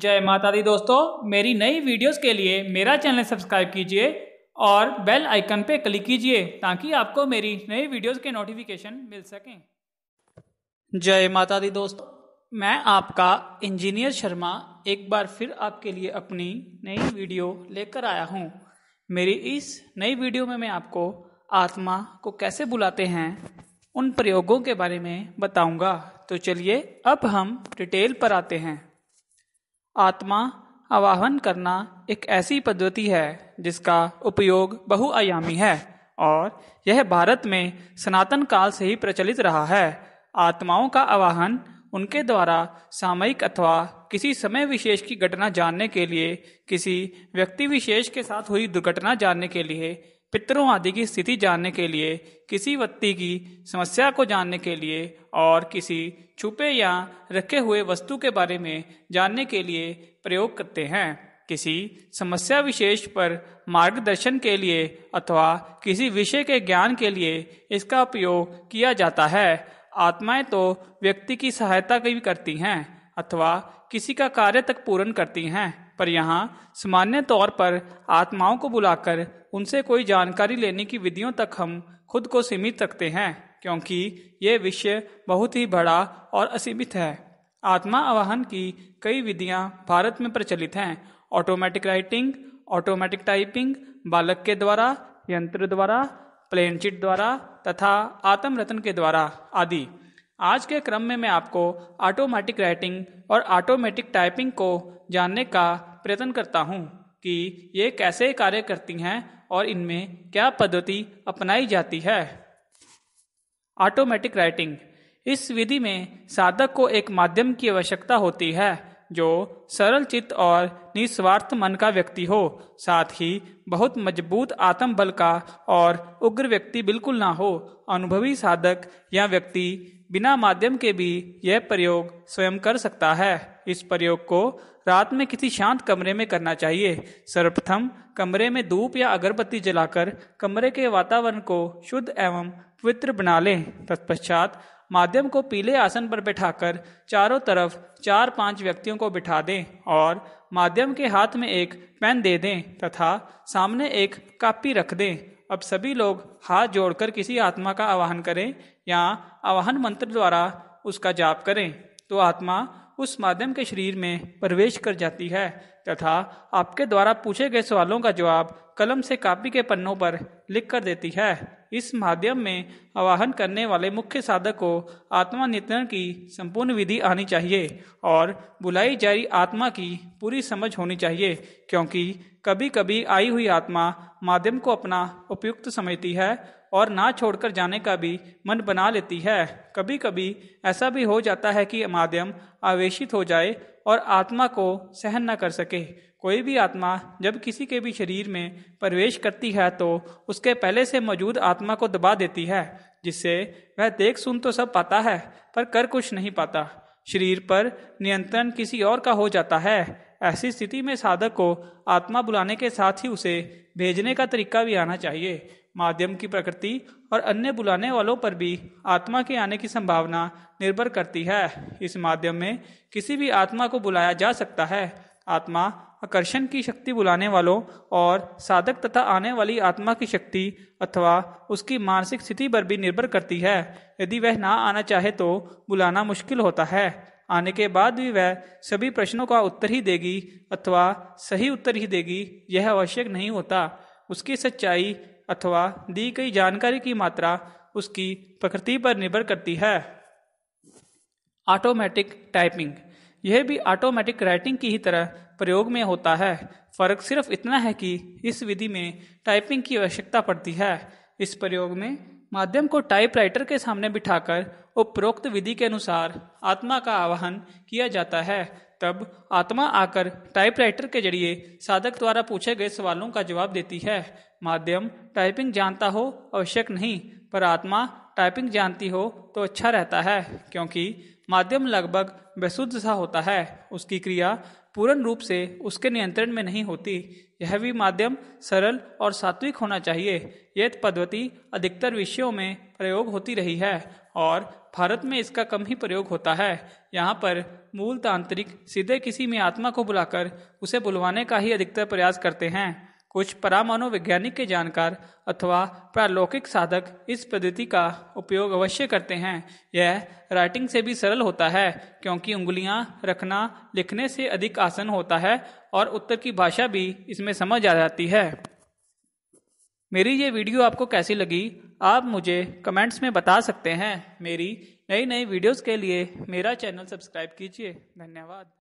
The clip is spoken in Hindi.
जय माता दी दोस्तों, मेरी नई वीडियोस के लिए मेरा चैनल सब्सक्राइब कीजिए और बेल आइकन पे क्लिक कीजिए ताकि आपको मेरी नई वीडियोस के नोटिफिकेशन मिल सकें। जय माता दी दोस्तों, मैं आपका इंजीनियर शर्मा एक बार फिर आपके लिए अपनी नई वीडियो लेकर आया हूँ। मेरी इस नई वीडियो में मैं आपको आत्मा को कैसे बुलाते हैं उन प्रयोगों के बारे में बताऊंगा। तो चलिए अब हम डिटेल पर आते हैं। आत्मा आवाहन करना एक ऐसी पद्धति है जिसका उपयोग बहुआयामी है और यह भारत में सनातन काल से ही प्रचलित रहा है। आत्माओं का आवाहन उनके द्वारा सामयिक अथवा किसी समय विशेष की घटना जानने के लिए, किसी व्यक्ति विशेष के साथ हुई दुर्घटना जानने के लिए, पितरों आदि की स्थिति जानने के लिए, किसी व्यक्ति की समस्या को जानने के लिए और किसी छुपे या रखे हुए वस्तु के बारे में जानने के लिए प्रयोग करते हैं। किसी समस्या विशेष पर मार्गदर्शन के लिए अथवा किसी विषय के ज्ञान के लिए इसका उपयोग किया जाता है। आत्माएं तो व्यक्ति की सहायता भी करती हैं अथवा किसी का कार्य तक पूर्ण करती हैं, पर यहाँ सामान्य तौर पर आत्माओं को बुलाकर उनसे कोई जानकारी लेने की विधियों तक हम खुद को सीमित रखते हैं, क्योंकि ये विषय बहुत ही बड़ा और असीमित है। आत्मा आवाहन की कई विधियां भारत में प्रचलित हैं। ऑटोमेटिक राइटिंग, ऑटोमेटिक टाइपिंग, बालक के द्वारा, यंत्र द्वारा, प्लेन चिट द्वारा तथा आत्मरतन के द्वारा आदि। आज के क्रम में मैं आपको ऑटोमेटिक राइटिंग और ऑटोमेटिक टाइपिंग को जानने का प्रयत्न करता हूँ कि ये कैसे कार्य करती हैं और इनमें क्या पद्धति अपनाई जाती है। ऑटोमेटिक राइटिंग, इस विधि में साधक को एक माध्यम की आवश्यकता होती है जो सरल चित्त और निस्वार्थ मन का व्यक्ति हो, साथ ही बहुत मजबूत आत्म बल का और उग्र व्यक्ति बिल्कुल ना हो। अनुभवी साधक या व्यक्ति बिना माध्यम के भी यह प्रयोग स्वयं कर सकता है। इस प्रयोग को रात में किसी शांत कमरे में करना चाहिए। सर्वप्रथम कमरे में धूप या अगरबत्ती जलाकर कमरे के वातावरण को शुद्ध एवं पवित्र बना लें। तत्पश्चात माध्यम को पीले आसन पर बैठाकर चारों तरफ 4-5 व्यक्तियों को बिठा दें और माध्यम के हाथ में एक पेन दे दें तथा सामने एक कॉपी रख दें। अब सभी लोग हाथ जोड़कर किसी आत्मा का आवाहन करें या आवाहन मंत्र द्वारा उसका जाप करें तो आत्मा उस माध्यम के शरीर में प्रवेश कर जाती है तथा आपके द्वारा पूछे गए सवालों का जवाब कलम से कॉपी के पन्नों पर लिख कर देती है। इस माध्यम में आवाहन करने वाले मुख्य साधक को आत्मा नियंत्रण की संपूर्ण विधि आनी चाहिए और बुलाई जा रही आत्मा की पूरी समझ होनी चाहिए, क्योंकि कभी कभी आई हुई आत्मा माध्यम को अपना उपयुक्त समझती है और ना छोड़कर जाने का भी मन बना लेती है। कभी कभी ऐसा भी हो जाता है कि माध्यम आवेशित हो जाए और आत्मा को सहन न कर सके। कोई भी आत्मा जब किसी के भी शरीर में प्रवेश करती है तो उसके पहले से मौजूद आत्मा को दबा देती है, जिससे वह देख सुन तो सब पाता है पर कर कुछ नहीं पाता। शरीर पर नियंत्रण किसी और का हो जाता है। ऐसी स्थिति में साधक को आत्मा बुलाने के साथ ही उसे भेजने का तरीका भी आना चाहिए। माध्यम की प्रकृति और अन्य बुलाने वालों पर भी आत्मा के आने की संभावना निर्भर करती है। इस माध्यम में किसी भी आत्मा को बुलाया जा सकता है। आत्मा आकर्षण की शक्ति बुलाने वालों और साधक तथा आने वाली आत्मा की शक्ति अथवा उसकी मानसिक स्थिति पर भी निर्भर करती है। यदि वह ना आना चाहे तो बुलाना मुश्किल होता है। आने के बाद भी वह सभी प्रश्नों का उत्तर ही देगी अथवा सही उत्तर ही देगी, यह आवश्यक नहीं होता। उसकी सच्चाई अथवा दी गई जानकारी की मात्रा उसकी प्रकृति पर निर्भर करती है। ऑटोमेटिक टाइपिंग, यह भी ऑटोमेटिक राइटिंग की ही तरह प्रयोग में होता है। फर्क सिर्फ इतना है कि इस विधि में टाइपिंग की आवश्यकता पड़ती है। इस प्रयोग में माध्यम को टाइपराइटर के सामने बिठाकर उपरोक्त विधि के अनुसार आत्मा का आवाहन किया जाता है। तब आत्मा आकर टाइपराइटर के जरिए साधक द्वारा पूछे गए सवालों का जवाब देती है। माध्यम टाइपिंग जानता हो आवश्यक नहीं, पर आत्मा टाइपिंग जानती हो तो अच्छा रहता है, क्योंकि माध्यम लगभग बेसुध सा होता है, उसकी क्रिया पूर्ण रूप से उसके नियंत्रण में नहीं होती। यह भी माध्यम सरल और सात्विक होना चाहिए। यह पद्धति अधिकतर विषयों में प्रयोग होती रही है और भारत में इसका कम ही प्रयोग होता है। यहाँ पर मूल तांत्रिक सीधे किसी में आत्मा को बुलाकर उसे बुलवाने का ही अधिकतर प्रयास करते हैं। कुछ परामाणु वैज्ञानिक के जानकार अथवा प्रालौकिक साधक इस पद्धति का उपयोग अवश्य करते हैं। यह राइटिंग से भी सरल होता है क्योंकि उंगलियां रखना लिखने से अधिक आसान होता है और उत्तर की भाषा भी इसमें समझ आ जाती है। मेरी ये वीडियो आपको कैसी लगी आप मुझे कमेंट्स में बता सकते हैं। मेरी नई नई वीडियोस के लिए मेरा चैनल सब्सक्राइब कीजिए। धन्यवाद।